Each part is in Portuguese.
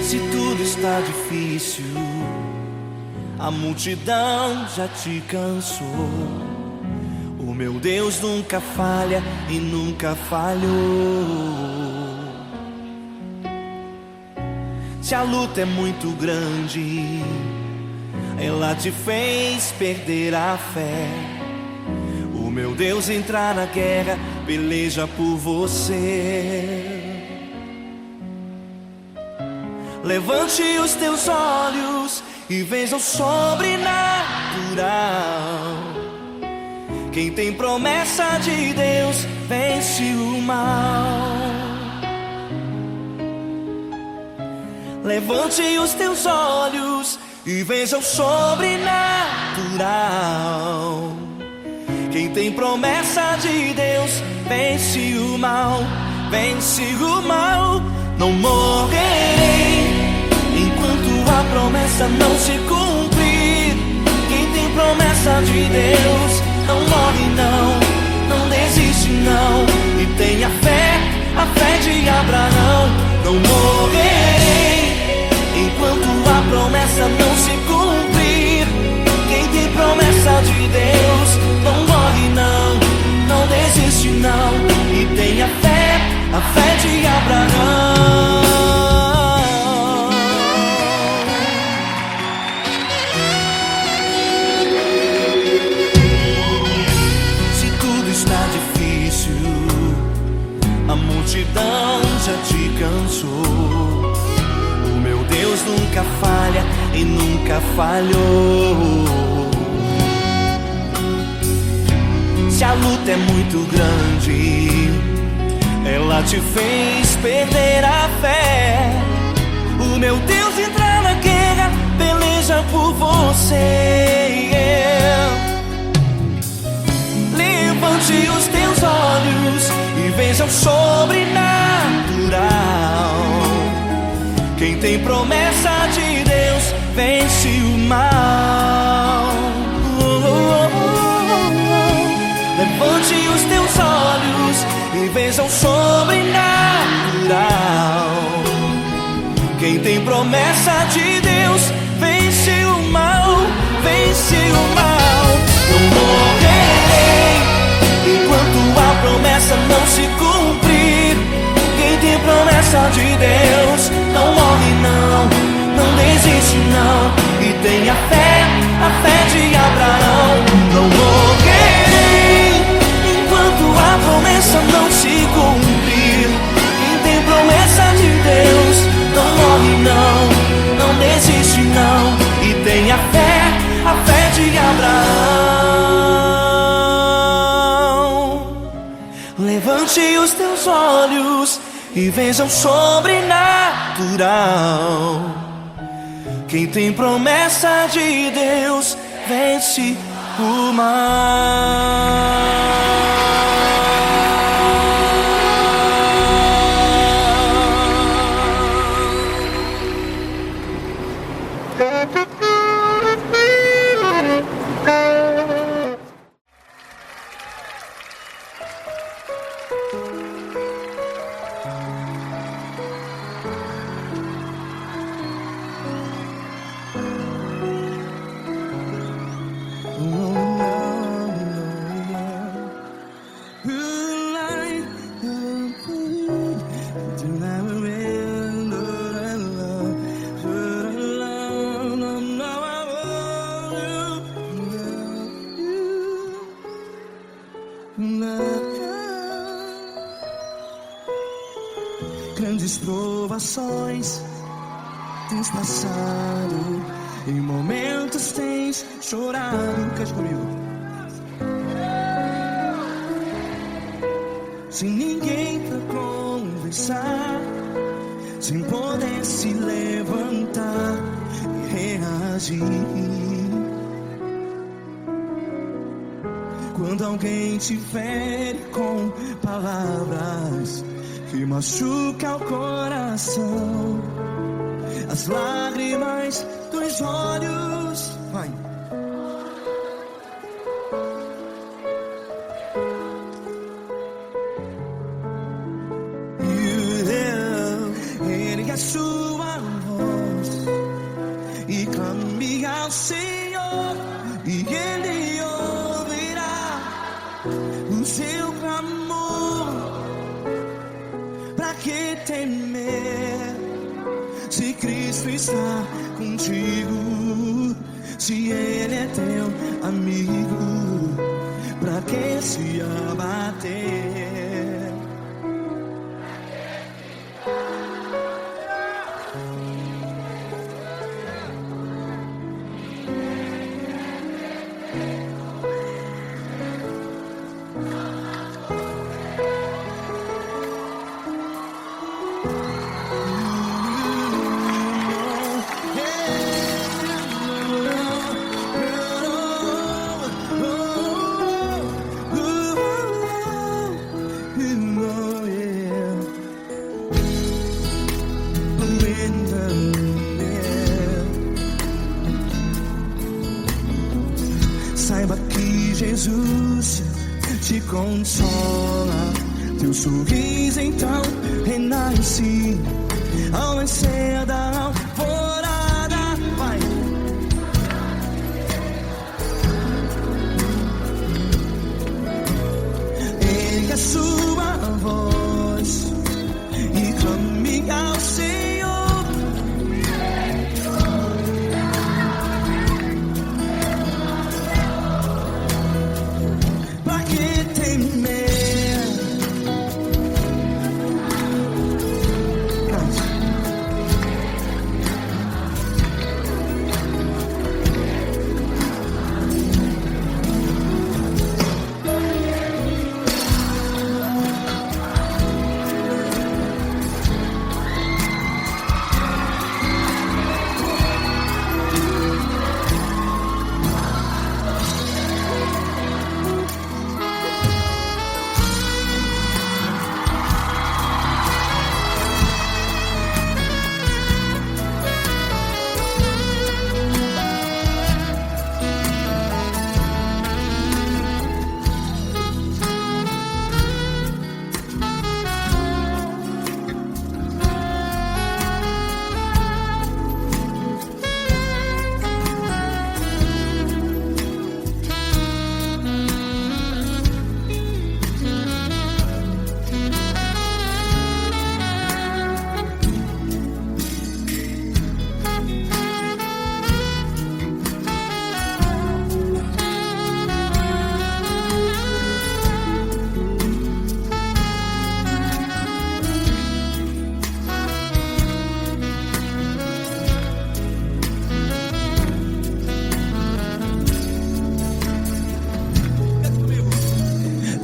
Se tudo está difícil, a multidão já te cansou. O meu Deus nunca falha e nunca falhou. Se a luta é muito grande, ela te fez perder a fé. O meu Deus entrar na guerra, peleja por você. Levante os teus olhos e veja o sobrenatural. Quem tem promessa de Deus vence o mal. Levante os teus olhos e veja o sobrenatural. Quem tem promessa de Deus vence o mal, vence o mal. Não morrerei enquanto a promessa não se cumprir. Quem tem promessa de Deus não morre não, não desiste não. E tenha fé, a fé de Abraão. Não morrerei enquanto a promessa não se cumprir. Quem tem promessa de Deus não morre não, não desiste não. E tenha fé, a fé de Abraão. Se tudo está difícil, a multidão já te cansou. O meu Deus nunca falha e nunca falhou. Se a luta é muito grande, ela te fez perder a fé. O meu Deus entra na guerra, peleja por você. Levante os teus olhos e veja o sobrenatural. Quem tem promessa de Deus vence o mal. Levante os teus olhos e veja o sobrenatural. Quem tem promessa de Deus vence o mal, vence o mal. Não morrerei enquanto a promessa não se cumprir. Quem tem promessa de Deus não morre não, não desiste não. E tenha fé, a fé de Abraão. Não morrerei enquanto a promessa não se cumprir. Quem tem promessa de Deus não morre não, não desiste não. E tenha fé, a fé de Abraão. Levante os teus olhos e veja o sobrenatural. Quem tem promessa de Deus vence o mal. Grandes provações tens passado, em momentos tens chorado. Cante comigo. Sem ninguém pra conversar, sem poder se levantar e reagir. Quando alguém te fere com palavras que machuca o coração, as lágrimas dos olhos, vai. Ele é a sua voz temer? Se Cristo está contigo, se Ele é teu amigo, pra que se abater? Saiba que Jesus te consola, teu sorriso então renasce ao nascer da alvorada. Vai. Ergue a sua voz e clame ao Senhor.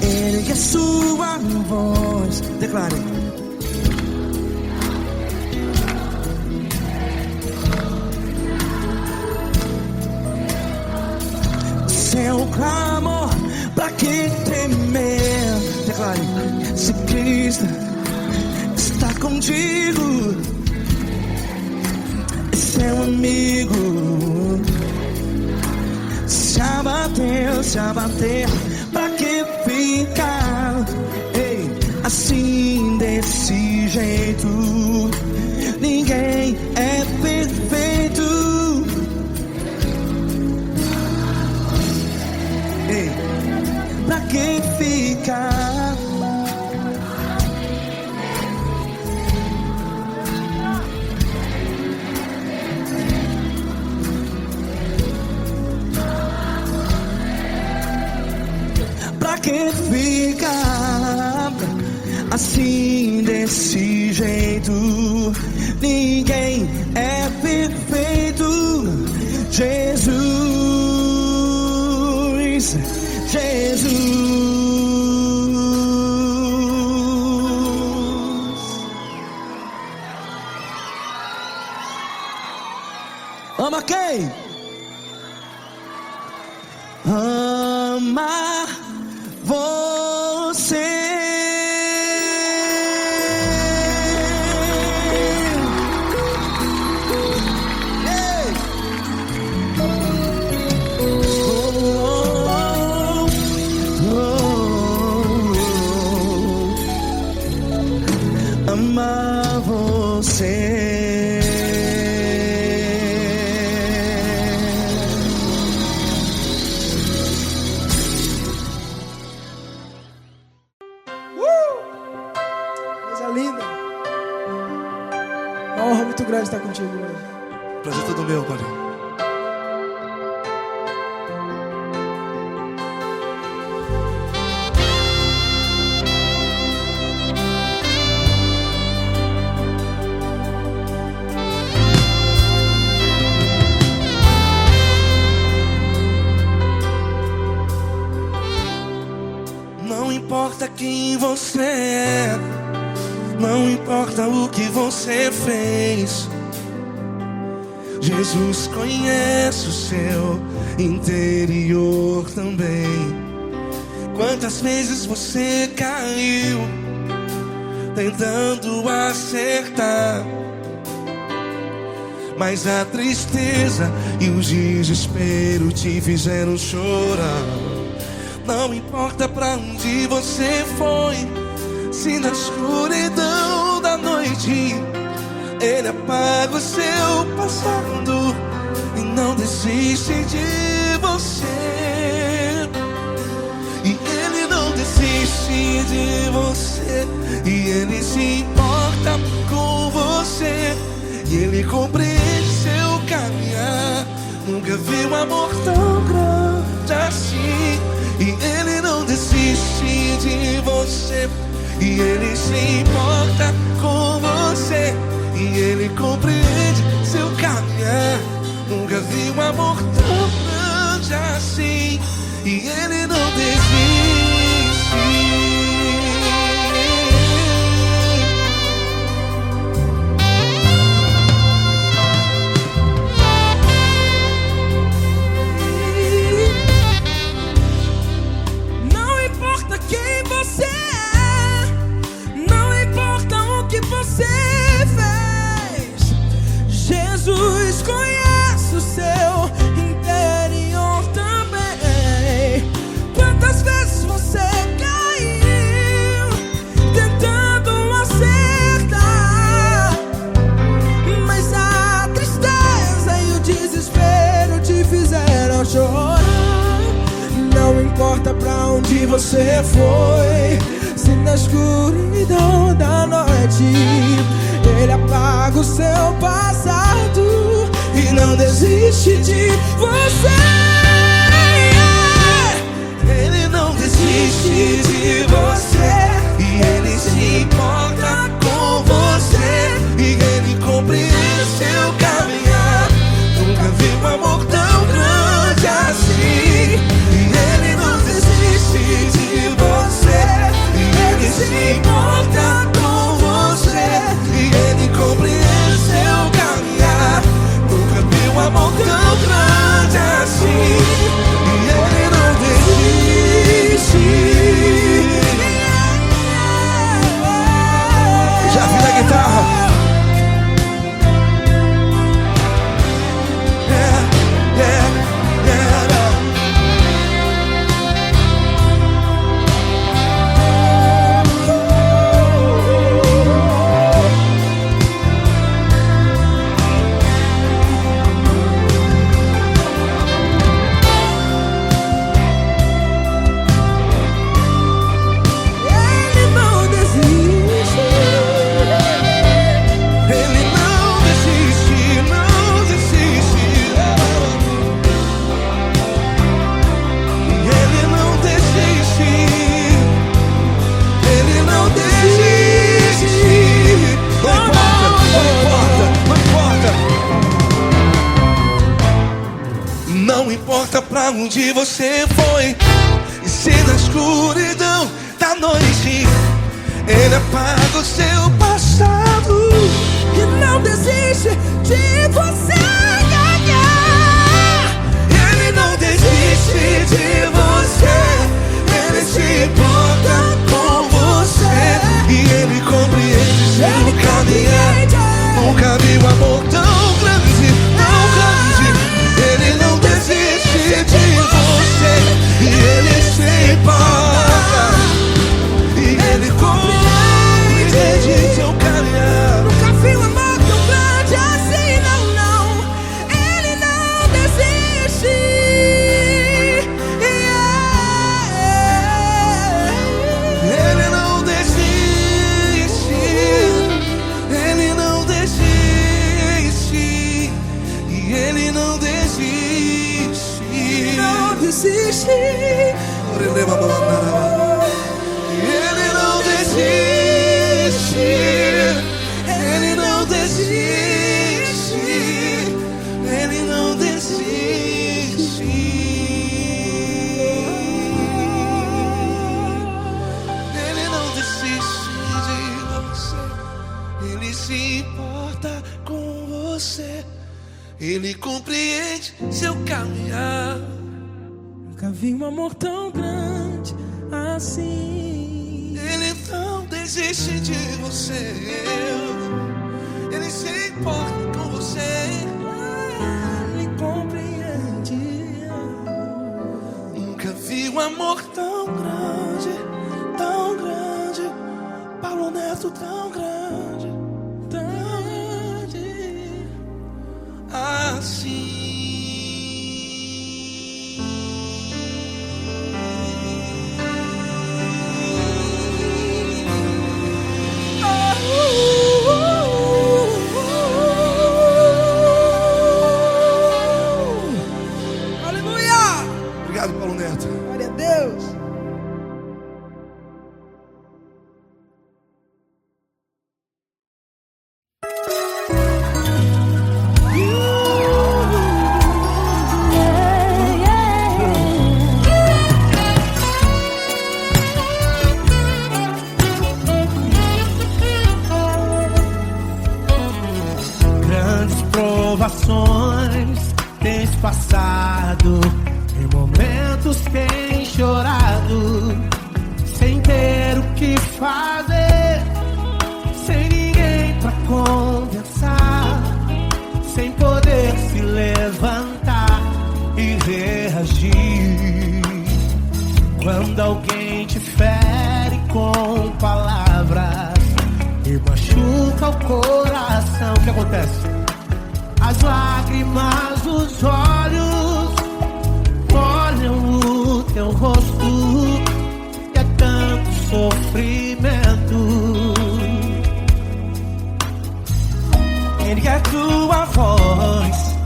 Ergue a sua voz, declare. Seu clamor, pra que temer? Declare. Se Cristo está contigo, é seu amigo. Se abater, pra que ficar assim desse jeito? Ninguém é perfeito. Pra que ficar? Pra que ficar assim desse jeito? Ninguém é perfeito. Jesus, ama quem? Ama você. Ama você. honra muito grande estar contigo hoje. Prazer todo meu, Pai. Não importa quem você é, não importa o que você fez, Jesus conhece o seu interior também. Quantas vezes você caiu tentando acertar, mas a tristeza e o desespero te fizeram chorar. Não importa pra onde você foi, se na escuridão da noite Ele apaga o seu passado e não desiste de você. E Ele não desiste de você, e Ele se importa com você, e Ele compreende seu caminhar. Nunca vi um amor tão grande assim. E Ele não desiste de você, e Ele se importa com você, e Ele compreende seu caminhar. Nunca vi um amor tão grande assim. E Ele não desiste. Jesus conhece o seu interior também. Quantas vezes você caiu tentando acertar, mas a tristeza e o desespero te fizeram chorar. Não importa pra onde você foi, se na escuridão da noite Ele apaga o seu passado e não desiste de você. Ele não desiste de você, e Ele se importa com você, e Ele compreende seu caminhar. Nunca vi um amor tão grande assim. E Ele não desiste de você, e Ele se importa com você, e Ele compreende seu caminhar. Nunca vi um amor tão grande assim. E Ele não desiste. Já vi na guitarra. Não importa pra onde você foi, e se na escuridão da noite Ele apaga o seu passado e não desiste de você. Ele não desiste de você, Ele se importa com você, e Ele compreende seu caminhar. Nunca vi um amor tão grande, tão grande. Ele não desiste de você, e Ele se importa, e Ele compreende seu caminhar. Nunca vi um amor tão grande desiste. Ele não desiste. Ele não desiste. Ele não desiste. Ele não desiste de você. Ele se importa com você. Ele compreende seu caminhar. Nunca vi um amor tão grande assim. Ele não desiste de você. Ele se importa com você. Ele compreende. Nunca vi um amor tão grande, tão grande. Paulo Neto tão grande, tão grande assim. Aleluia! Obrigado, Paulo Neto. Glória a Deus. Grandes provações tens passado, em momentos tens chorado, sem ter o que fazer, sem ninguém pra conversar, sem poder se levantar e reagir. Quando alguém te fere com palavras e machuca o coração, o que acontece? As lágrimas dos olhos molham o teu rosto e é tanto sofrimento. Ergue a tua voz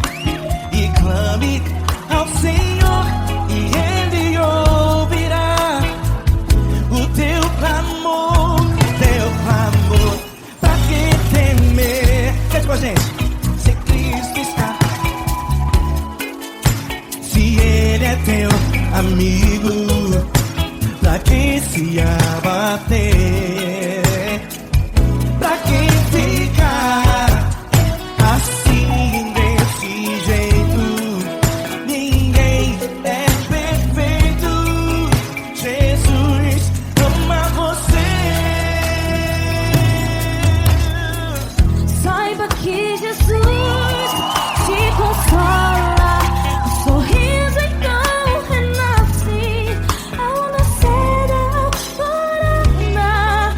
e clame ao Senhor, e Ele ouvirá o teu clamor, teu clamor. Pra que temer? Cante com a gente. Se Cristo está, se Ele é teu amigo, pra que se abater? Pra que ficar assim desse jeito? Ninguém é perfeito. Jesus ama você. Saiba que Jesus te consola, o sorriso então renasce ao nascer da alvorada.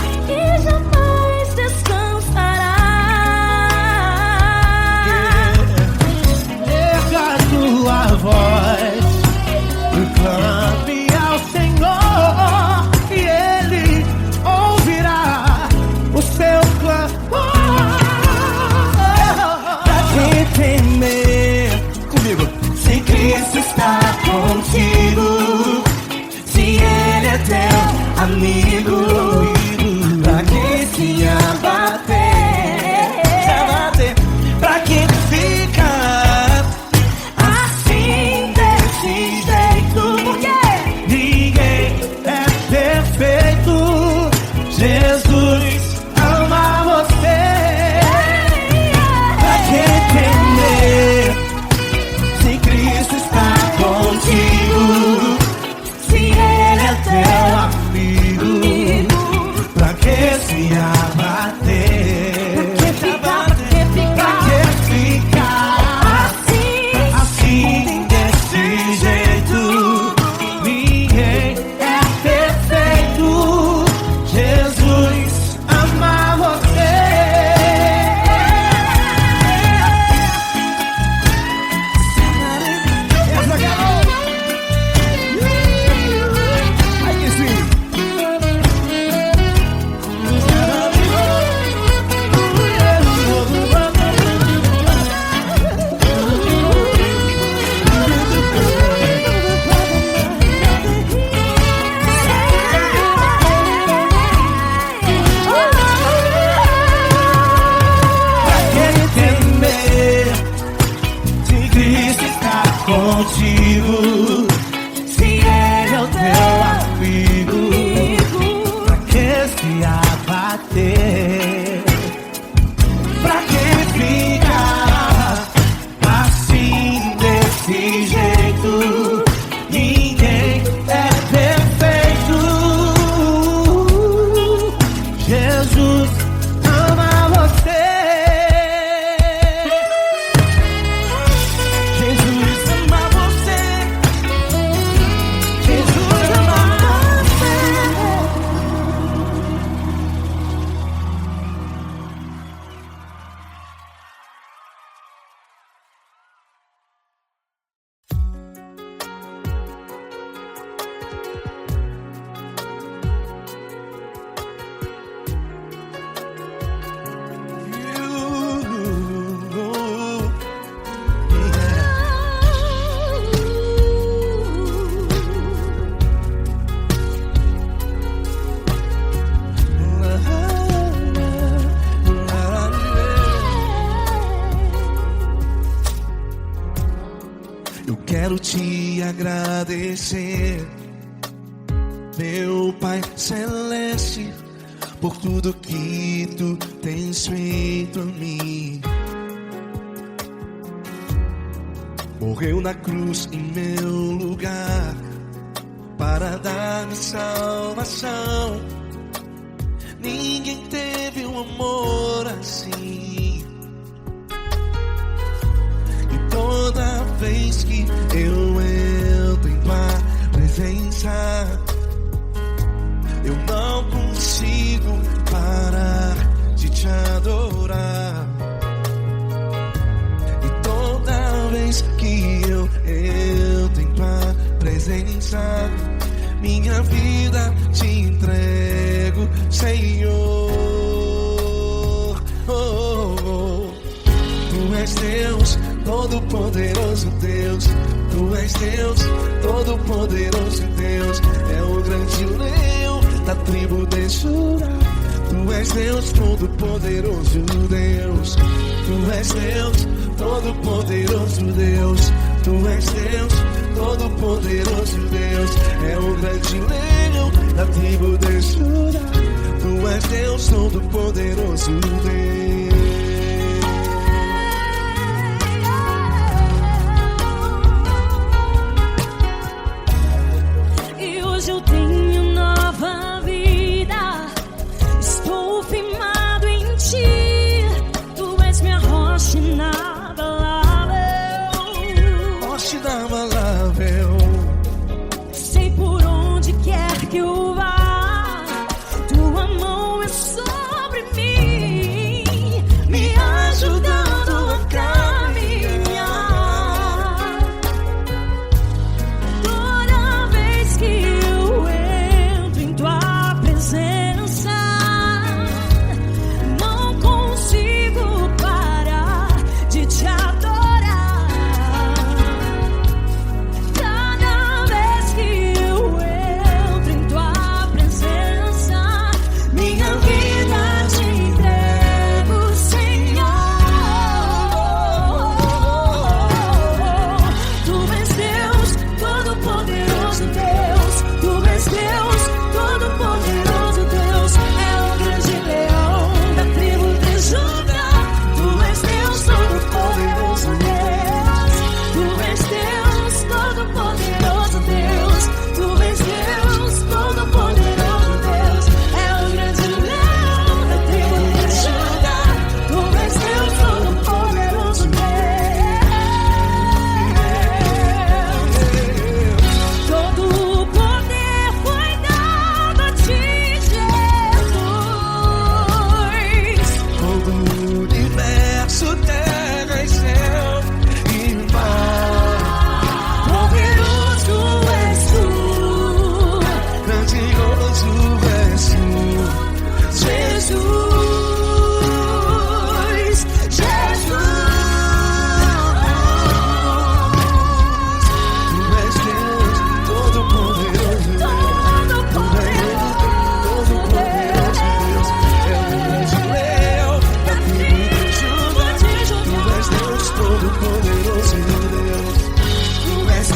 contigo. Se ele é o teu amigo, pra que se abater? Pra que ficar assim desse jeito? Ninguém é perfeito. Jesus ama você. Jesus ama você. Jesus ama você. Eu quero te agradecer, meu Pai Celeste, por tudo que tu tens feito a mim. Morreu na cruz em meu lugar para dar-me salvação. Ninguém teve um amor assim. E toda vez que eu entro em tua presença, eu não consigo parar de te adorar. E toda vez que eu entro em tua presença, minha vida te entrego, Senhor. Tu és Deus, Todo-Poderoso Deus. Tu és Deus, Todo-Poderoso Deus. É o grande leão da tribo de Judá. Tu és Deus, Todo-Poderoso Deus. Tu és Deus, Todo-Poderoso Deus. Tu és Deus, Todo-Poderoso Deus. É o grande leão da tribo de Judá. Tu és Deus, Todo-Poderoso Deus. E hoje eu tenho nova vida. Estou firmado em ti. Tu és minha rocha inabalável. Rocha inabalável. Sei por onde quer que eu vá, tua mão é sobre mim, me ajudando a caminhar. Toda vez que eu entro em tua presença, não consigo parar de te adorar. Cada vez que eu entro em tua presença, minha vida te entrego, Senhor. Tu és Deus, Todo-Poderoso Deus. Tu és Deus, Todo-Poderoso Deus. É o grande leão da tribo de Judá. Tu és Deus, Todo-Poderoso Deus. Tu és Deus, Todo-Poderoso Deus. Tu és Deus, Todo-Poderoso Deus. É o grande leão da tribo de Judá. Tu és Deus, Todo-Poderoso Deus. Todo o poder foi dado a ti, Jesus. Todo o universo, terra e céu e mar. Poderoso és tu, Grandioso és tu, Jesus. Jesus. Tu és Deus, Todo-Poderoso Deus. Todo-Poderoso Deus. É o grande leão da tribo de Judá. Tu és Deus, Todo-Poderoso Deus. Tu és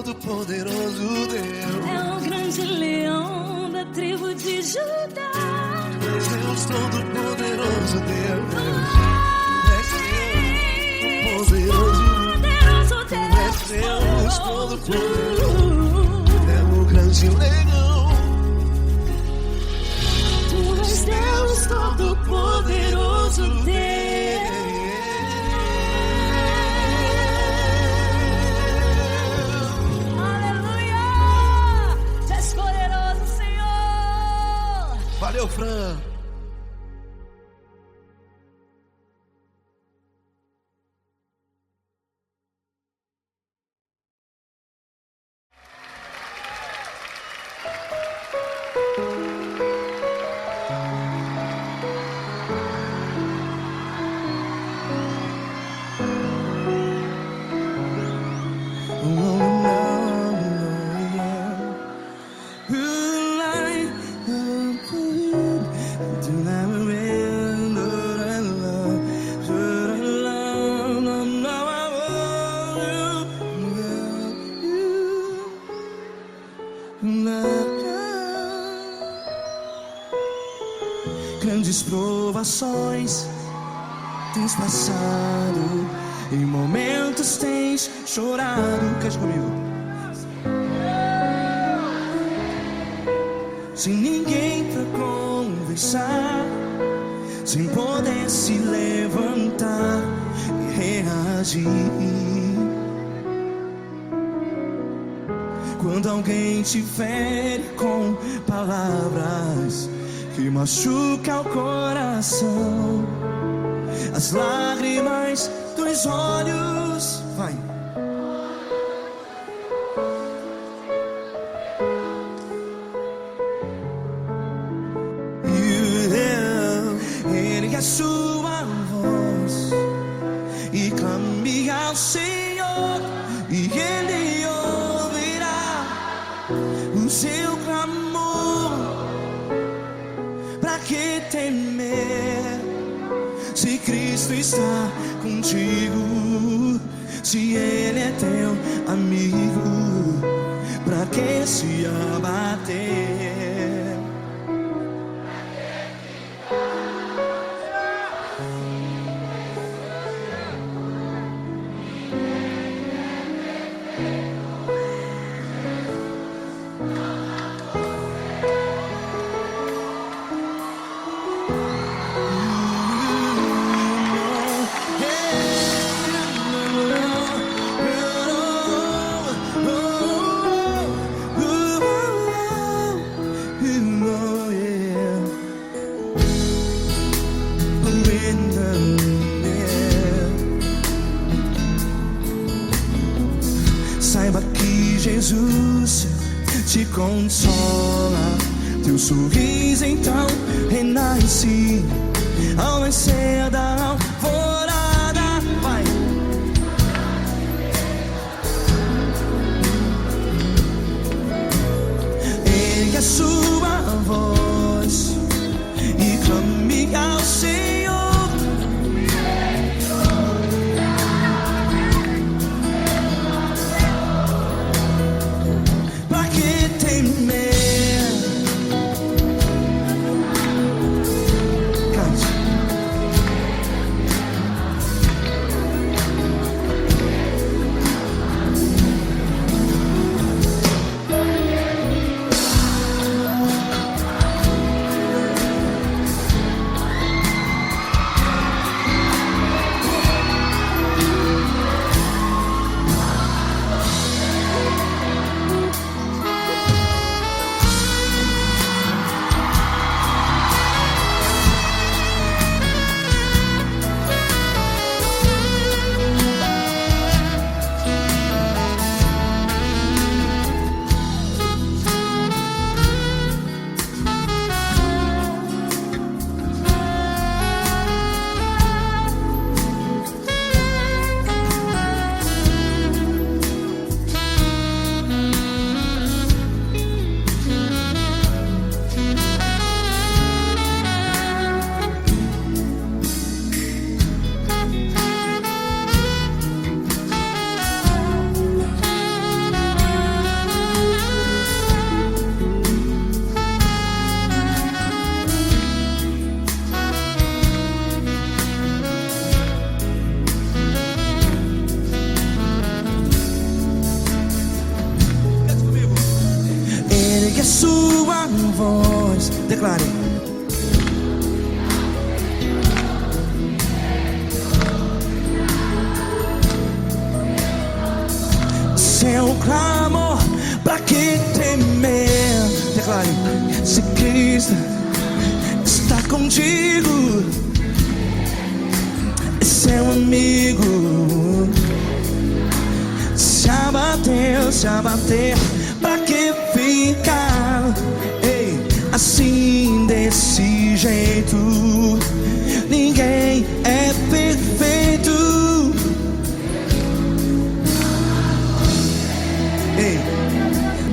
Todo-Poderoso Deus. É o grande leão da tribo de Judá. Deus Todo-Poderoso Deus. Deus Todo-Poderoso, é o grande leão. Tu és Deus Todo-Poderoso, Deus. Aleluia! Tu és poderoso, Senhor. Valeu, Fran. Grandes provações tens passado, em momentos tens chorado. Cante comigo. Sem ninguém pra conversar, sem poder se levantar e reagir. Quando alguém te fere com palavras que machuca o coração, as lágrimas dos olhos, vai. Ergue a sua voz e clame ao Senhor, e Ele ouvirá o seu clamor. Pra que temer, se Cristo está contigo? Se Ele é teu amigo, pra que se abater? Saiba que Jesus te consola, teu sorriso então renasce ao nascer da alvorada. Vai. Ergue a sua voz e clame ao Senhor. sua voz. Declare. Seu clamor, pra que temer? Declare. Se Cristo está contigo, é seu amigo. Se abater, pra que ficar? Ei, assim desse jeito, ninguém é perfeito. Ei,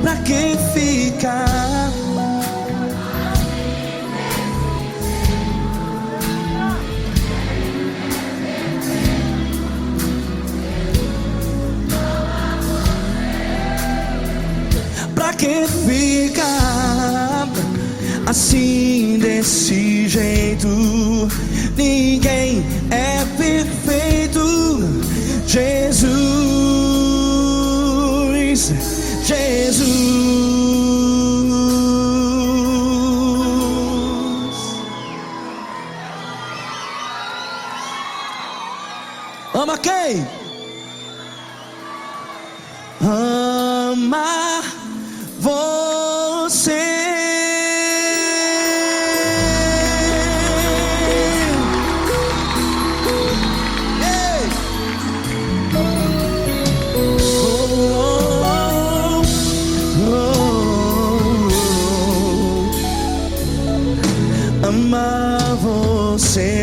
pra que ficar? Pra que ficar assim desse jeito? Ninguém é perfeito. Jesus, ama quem? Ama você. Ei. Ama você.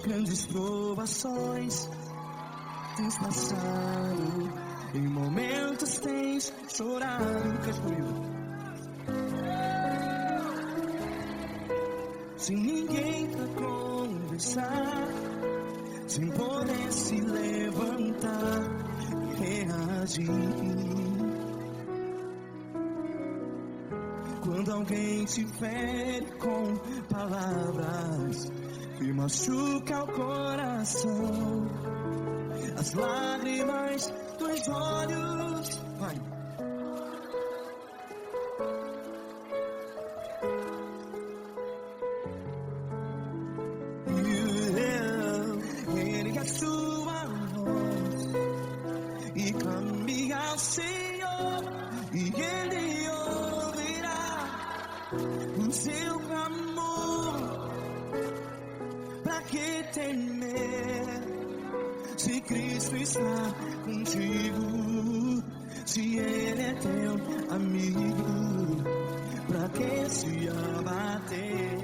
Grandes provações tens passado, em momentos tens chorado. Cante comigo. Sem ninguém pra conversar, sem poder se levantar e reagir. Quando alguém te fere com palavras que machuca o coração, as lágrimas dos olhos, vai. Ergue a sua voz e clame ao Senhor, e Ele ouvirá o seu clamor. Pra que temer, se Cristo está contigo? Se Ele é teu amigo, pra que se abater?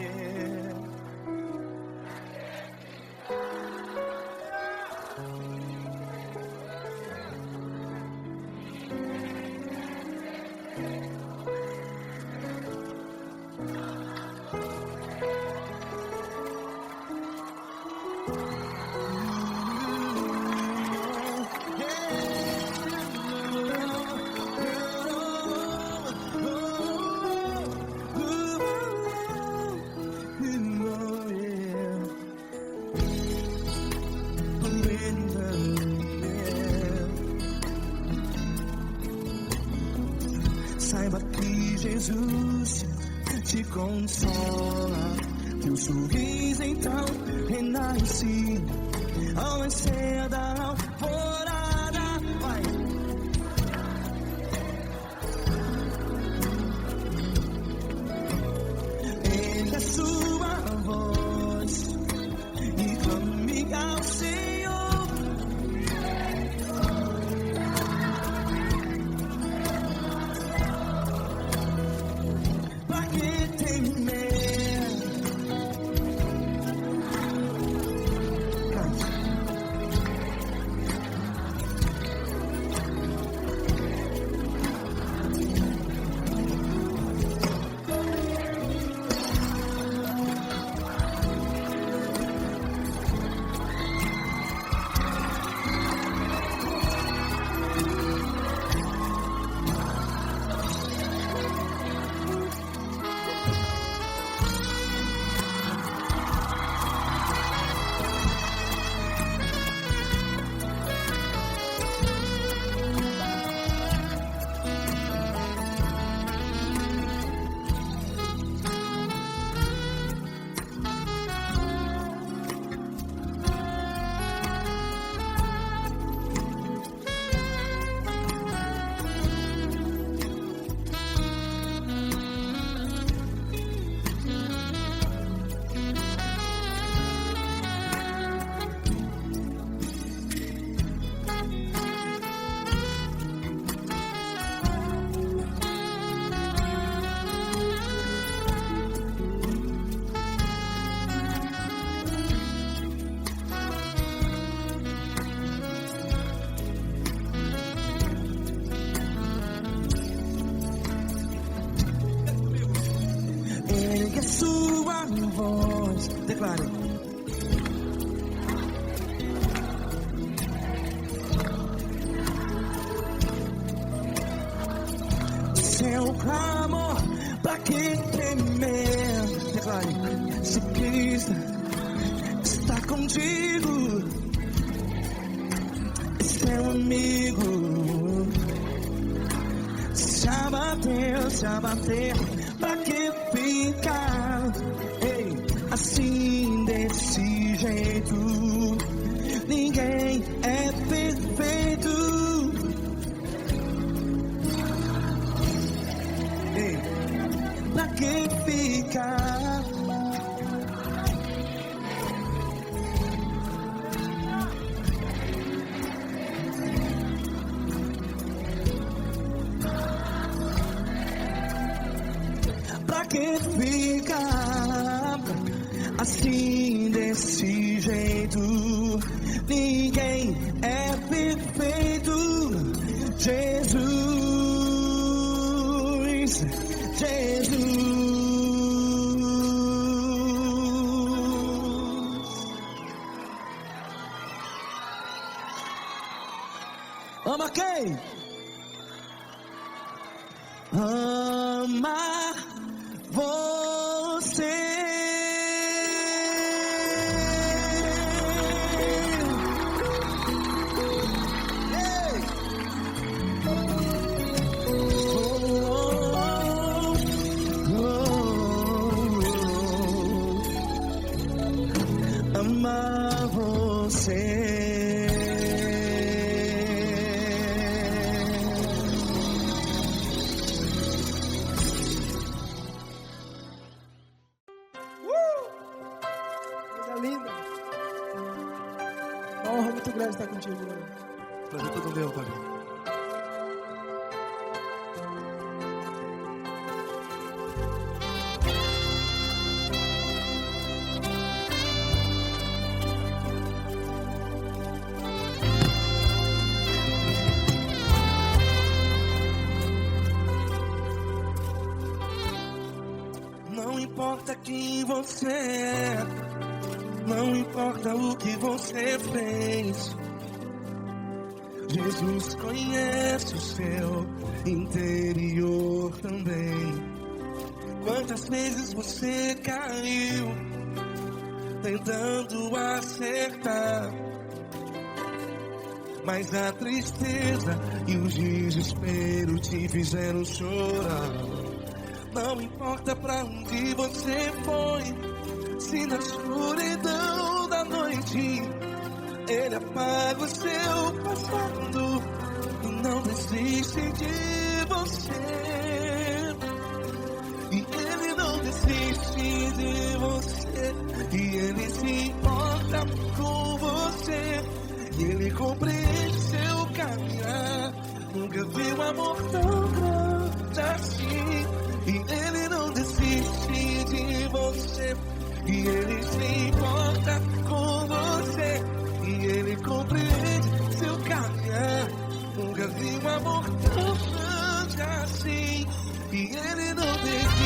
Saiba que Jesus te consola, teu sorriso então renasce ao nascer da alvorada. Vai. Ergue a sua voz e clame ao Senhor. Declare. Seu clamor, pra que temer? Declare. Se Cristo está contigo, seu amigo. Se abater, pra que ficar? Ei, assim desse jeito, ninguém é perfeito. Ei, pra que ficar? Pra que ficar assim desse jeito? Ninguém é perfeito. Jesus, Jesus. Ama quem? Ama você. Ama você. Coisa linda. Uma honra muito grande estar contigo, Lord. Prazer todo meu, Pai. Não importa quem você é, não importa o que você fez, Jesus conhece o seu interior também. Quantas vezes você caiu tentando acertar, mas a tristeza e o desespero te fizeram chorar. Não importa pra onde você foi, se na escuridão da noite Ele apaga o seu passado e não desiste de você. E Ele não desiste de você, e Ele se importa com você, e Ele compreende seu caminhar. Nunca vi um amor tão grande assim. E Ele não desiste de você, e Ele se importa com você, e Ele compreende seu caminhar. Nunca vi um amor tão grande assim. E Ele não desiste.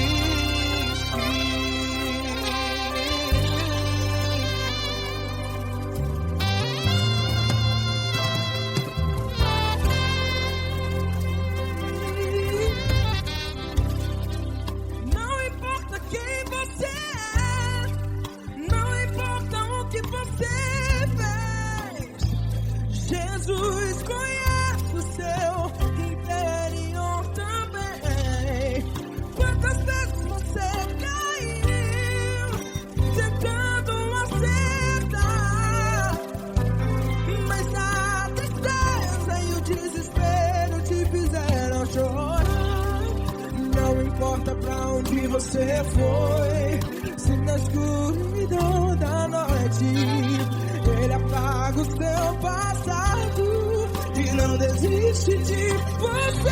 Jesus conhece o seu interior também. Quantas vezes você caiu tentando acertar, mas a tristeza e o desespero te fizeram chorar. Não importa pra onde você foi, se na escuridão da noite Ele apaga o seu passado e não desiste de você.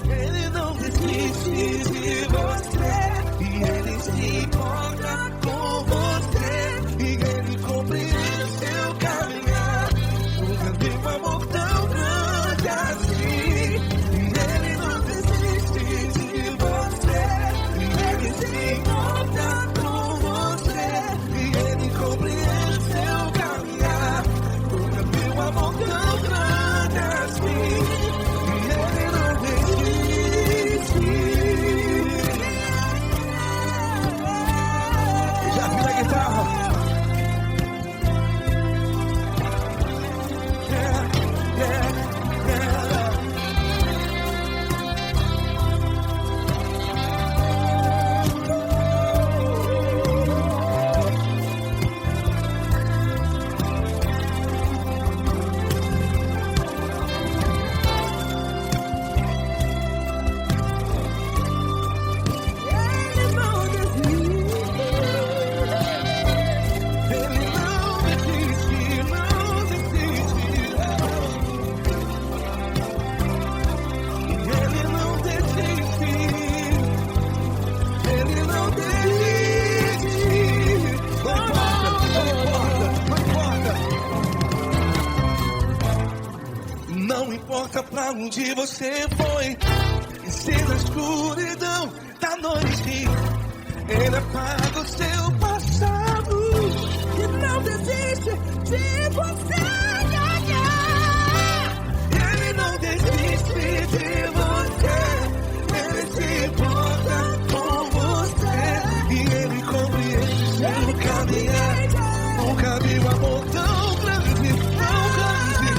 Ele não desiste de você, e Ele se importa com você, e Ele compreende seu caminhar. Nunca vi um amor tão grande assim. E Ele não desiste de você, e Ele se importa onde você foi. E se na escuridão da noite Ele apaga o seu passado E não desiste de você. Ele não desiste de você. Ele se importa com você. E Ele compreende seu caminhar. Nunca vi um amor tão grande, tão grande.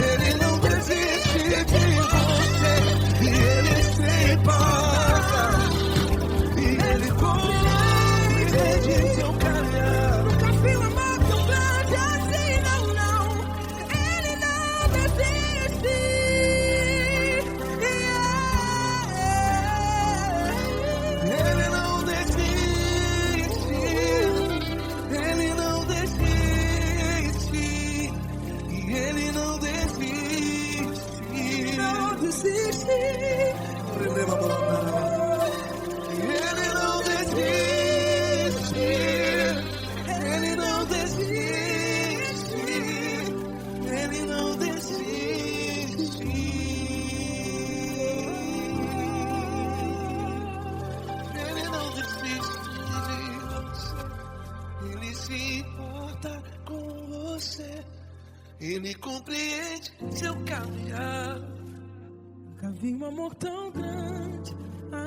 Ele não desiste de você. E Ele se importa. E Ele compreende seu caminhar. Nunca vi um amor tão grande assim, não, não. Ele não desiste. Ele não desiste. Ele não desiste. E Ele não desiste. Não desiste. Ele não desiste. Ele não desiste. Ele não desiste. Ele não desiste de você. Ele se importa com você. Ele compreende seu caminhar. Nunca vi um amor tão grande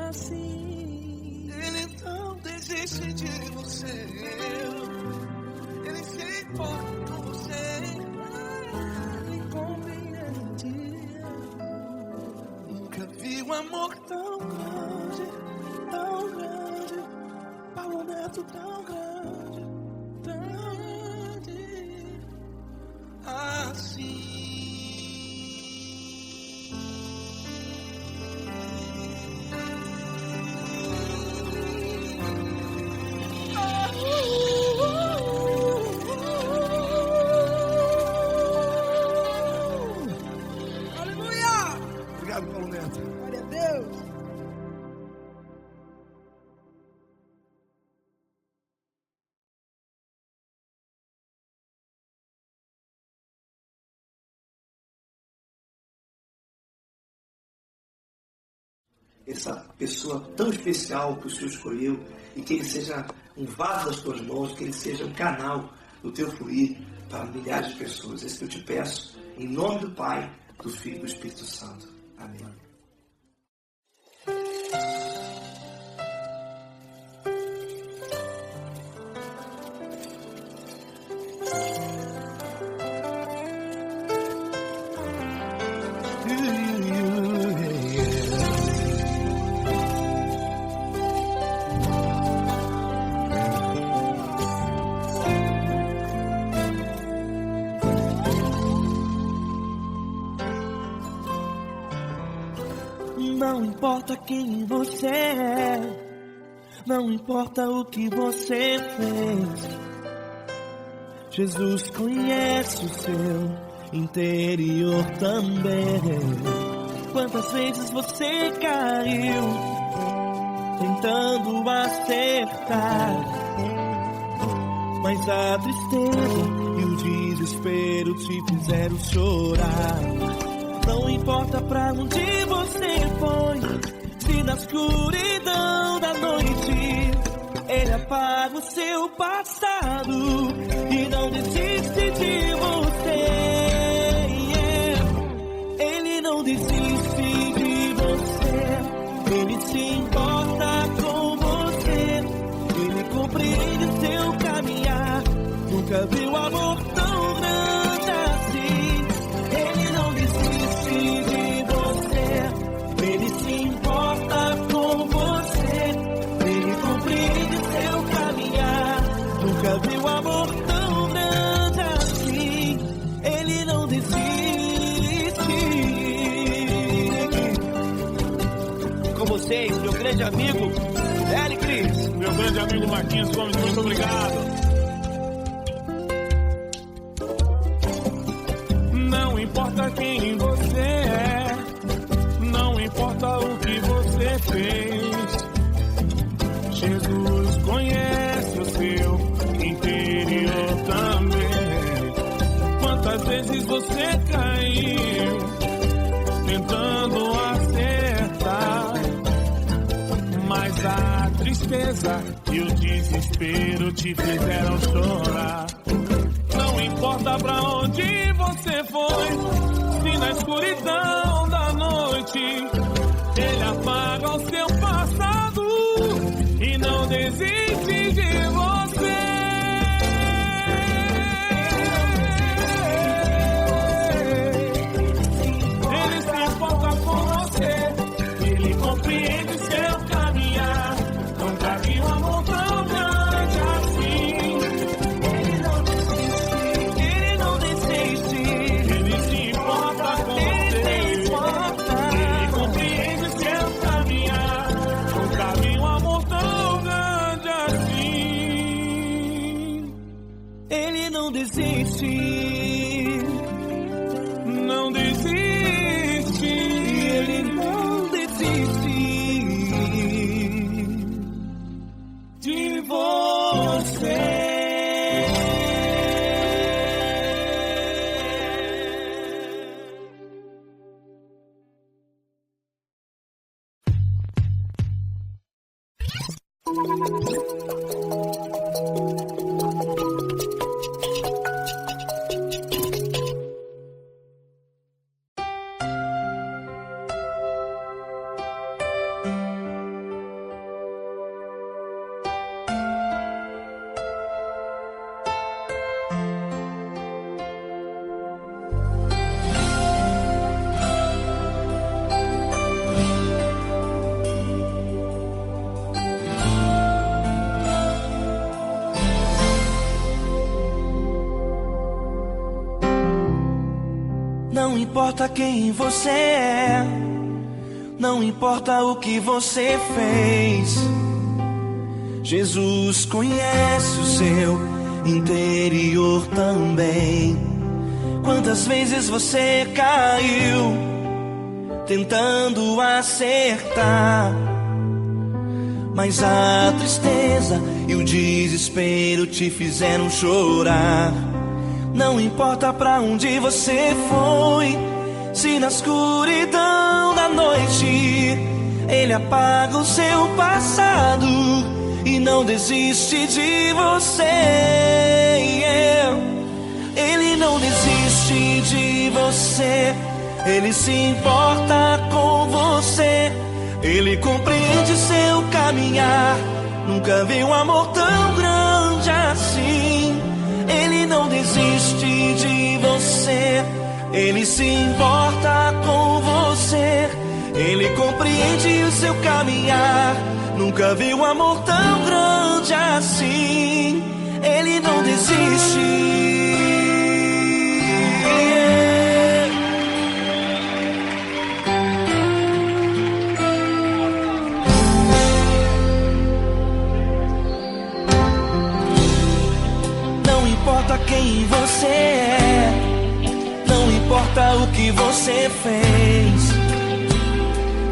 assim. Ele não desiste de você. Ele se importa com você. Ele compreende. Nunca vi um amor tão grande, Paulo Neto tão grande, assim. Aleluia! Obrigado, Paulo Neto. Glória a Deus. Essa pessoa tão especial que o Senhor escolheu, e que Ele seja um vaso das tuas mãos, que Ele seja um canal do teu fluir para milhares de pessoas. É isso que eu te peço, em nome do Pai, do Filho e do Espírito Santo. Amém. Não importa quem você é, não importa o que você fez, Jesus conhece o seu interior também. Quantas vezes você caiu tentando acertar, mas a tristeza e o desespero te fizeram chorar. Não importa pra onde você foi, se na escuridão da noite Ele apaga o seu passado e não desiste de você. Ele não desiste de você. Ele se importa com você. Ele compreende seu caminhar. Nunca viu amor tão grande assim. Ele não desiste de você. Ele se importa com você. Ele compreende seu caminhar. Nunca viu amor tão grande assim. Ele não desiste. Com vocês, meu grande amigo Eli Cris. Meu grande amigo Marquinhos Gomes, muito obrigado. Não importa quem você é, não importa o que você fez, Jesus conhece o seu interior também. Quantas vezes você caiu tentando tentando acertar, mas a tristeza e o desespero te fizeram chorar. Não importa pra onde você foi, se na escuridão da noite ele apaga o seu passado e não desiste de você. Ele se importa com você, ele compreende seu caminhar. Nunca vi um amor tão grande assim. Ele não desiste, ele se importa com você, ele compreende seu caminhar. Nunca vi um amor tão grande assim. Ele não desiste, não desiste, ele não desiste de você. Não importa quem você é, não importa o que você fez, Jesus conhece o seu interior também. Quantas vezes você caiu tentando acertar, mas a tristeza e o desespero te fizeram chorar. Não importa pra onde você foi, se na escuridão da noite ele apaga o seu passado e não desiste de você. Ele não desiste de você, ele se importa com você, ele compreende seu caminhar. Nunca vi um amor tão grande assim. Ele não desiste de você, ele se importa com você, ele compreende o seu caminhar. Nunca vi um amor tão grande assim. Ele não desiste. Não importa quem você é, não importa o que você fez,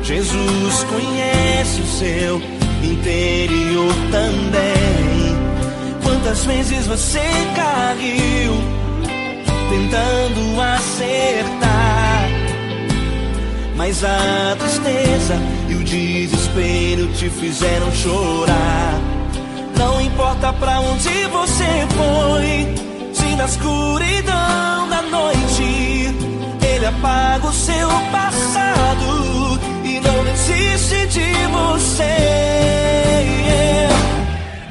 Jesus conhece o seu interior também. Quantas vezes você caiu tentando acertar, mas a tristeza e o desespero te fizeram chorar. Não importa pra onde você foi, se na escuridão da noite ele apaga o seu passado e não desiste de você.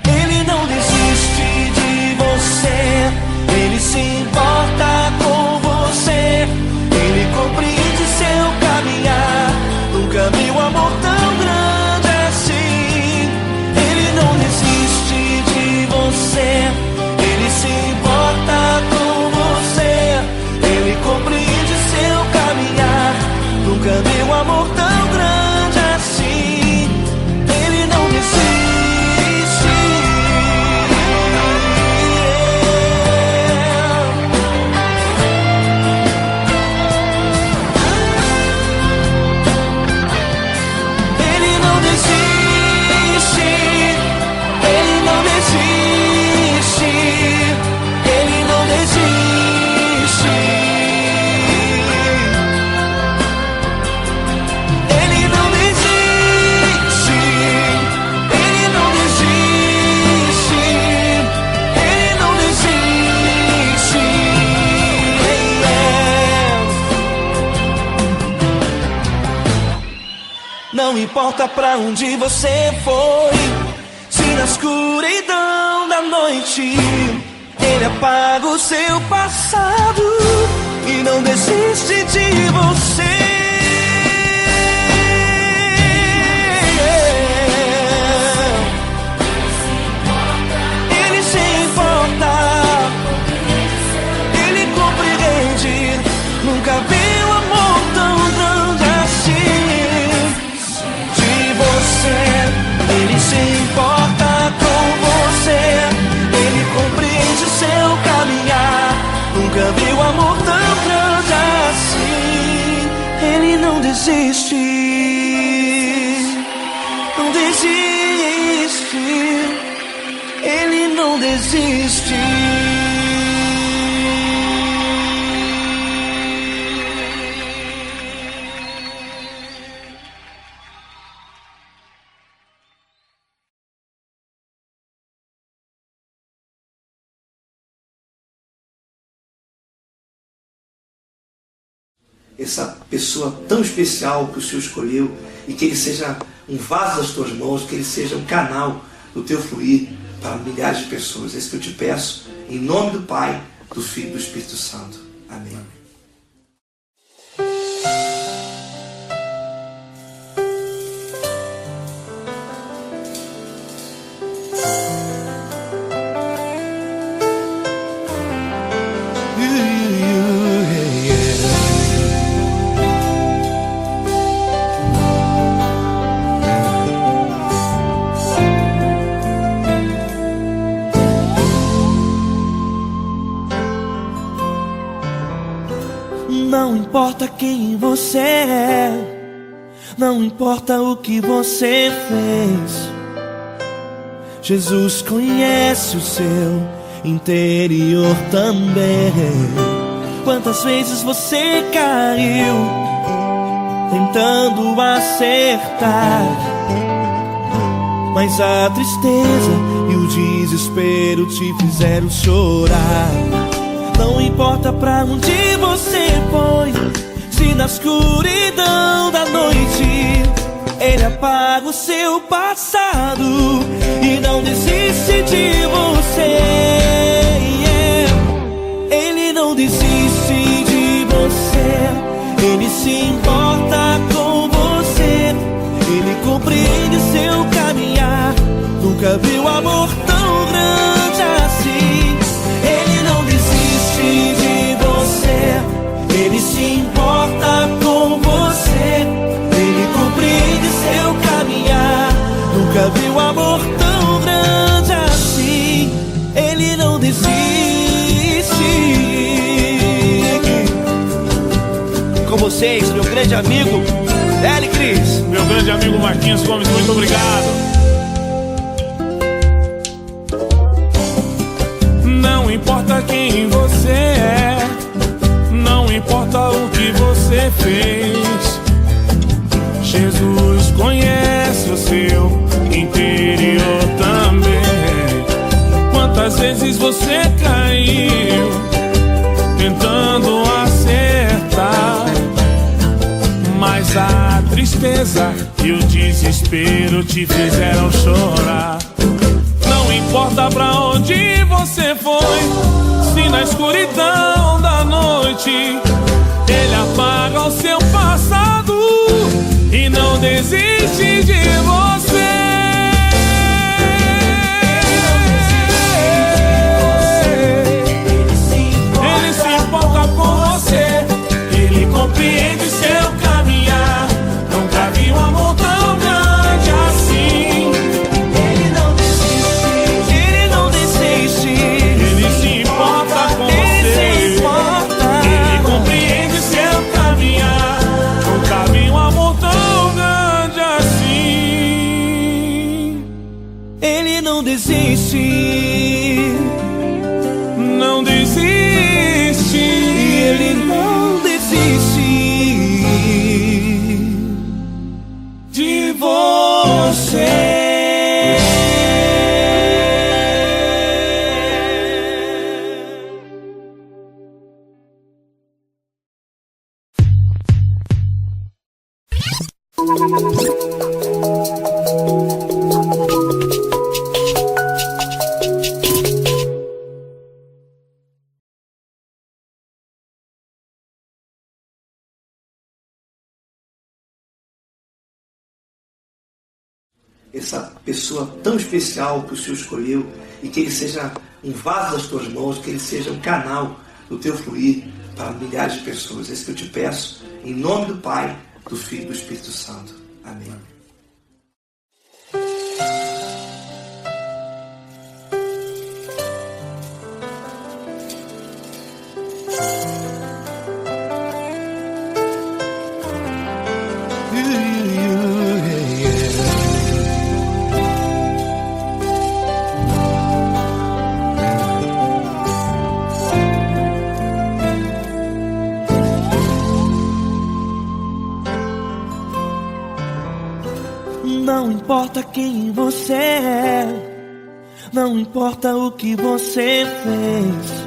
Ele não desiste de você, ele se importa com você, ele compreende seu caminhar. Nunca vi um amor tão grande assim. Ele não desiste de você, ele se importa com você, ele compreende seu caminhar. Nunca vi um amor tão grande assim. Ele importa pra onde você foi, se na escuridão da noite Ele apaga o seu passado e não desiste de você. Ele se importa, Ele compreende. Nunca vi um amor tão grande assim de você. Ele se importa com você, Ele compreende seu caminhar. Nunca vi um amor tão grande assim. Ele não desiste, não desiste. Ele não desiste. Essa pessoa tão especial que o Senhor escolheu, e que Ele seja um vaso das tuas mãos, que Ele seja um canal do teu fluir para milhares de pessoas. É isso que eu te peço, em nome do Pai, do Filho e do Espírito Santo. Amém. Não importa quem você é, não importa o que você fez, Jesus conhece o seu interior também. Quantas vezes você caiu tentando acertar, mas a tristeza e o desespero te fizeram chorar. Não importa pra onde você foi, se na escuridão da noite Ele apaga o seu passado e não desiste de você. Ele não desiste de você, Ele se importa com você, Ele compreende seu caminhar. Nunca viu amor tão grande assim. Ele não desiste de você, Ele se importa com você, Ele compreende seu caminhar. Nunca vi um amor tão grande assim. Ele não desiste. Com vocês, meu grande amigo L. Cris, meu grande amigo Marquinhos Gomes, muito obrigado. Não importa quem você é, não importa o que você fez, Jesus conhece o seu interior também. Quantas vezes você caiu tentando acertar, mas a tristeza e o desespero te fizeram chorar. Não importa pra onde você foi, se na escuridão da noite Ele apaga o seu passado e não desiste de você. Ele se importa com você, Ele compreende seu caminhar. Nunca vi um amor tão grande assim. Ele não desiste, Ele não desiste. Ele se importa com você, Ele compreende seu caminhar. Nunca vi um amor tão grande assim. essa pessoa tão especial que o Senhor escolheu e que ele seja um vaso das tuas mãos, que ele seja um canal do teu fluir para milhares de pessoas. É isso que eu te peço, em nome do Pai, do Filho e do Espírito Santo. Amém. Não importa quem você é, não importa o que você fez,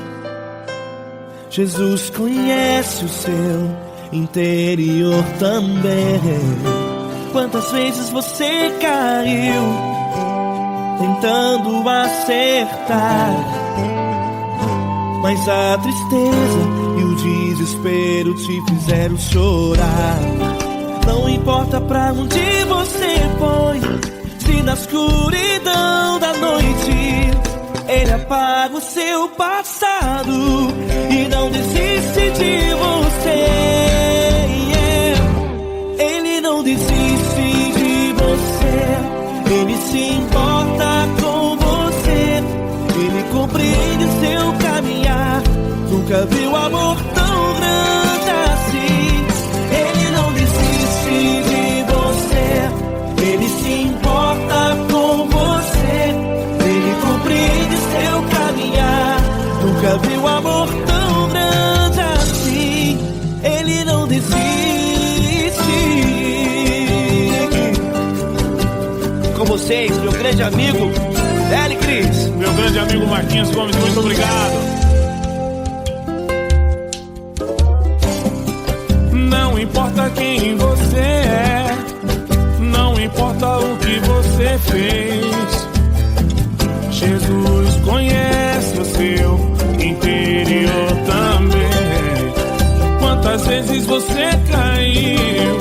Jesus conhece o seu interior também. Quantas vezes você caiu tentando acertar, mas a tristeza e o desespero te fizeram chorar. Não importa pra onde você foi, se na escuridão da noite Ele apaga o seu passado e não desiste de você. Ele não desiste de você, Ele se importa com você, Ele compreende seu caminhar. Nunca viu amor tão grande assim. Ele não desiste de você, Ele se importa com você, Ele compreende seu caminhar. Nunca viu amor tão grande assim. Ele não desiste. Com vocês, meu grande amigo L. Cris. Meu grande amigo Marquinhos Gomes, muito obrigado. Não importa quem você é, não importa o que você fez, Jesus conhece o seu interior também. Quantas vezes você caiu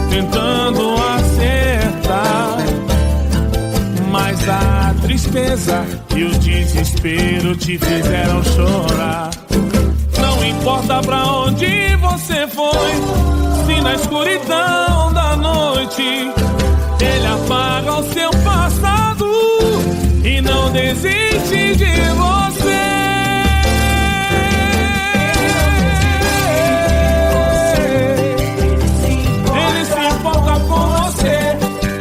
tentando acertar, mas a tristeza e o desespero te fizeram chorar. Não importa pra onde você foi, se na escuridão da noite Ele apaga o seu passado e não desiste de você. Ele se importa com você,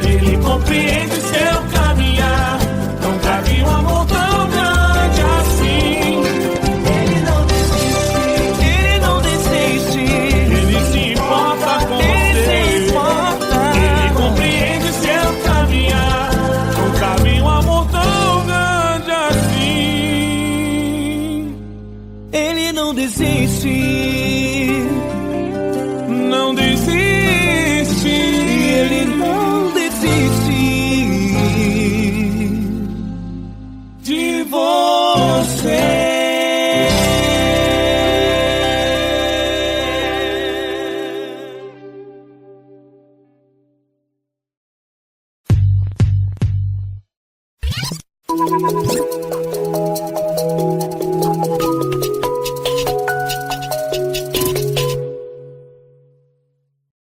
Ele compreende seu caminhar. Nunca vi um amor tão grande assim. Não desiste, não desiste, Ele não desiste de você.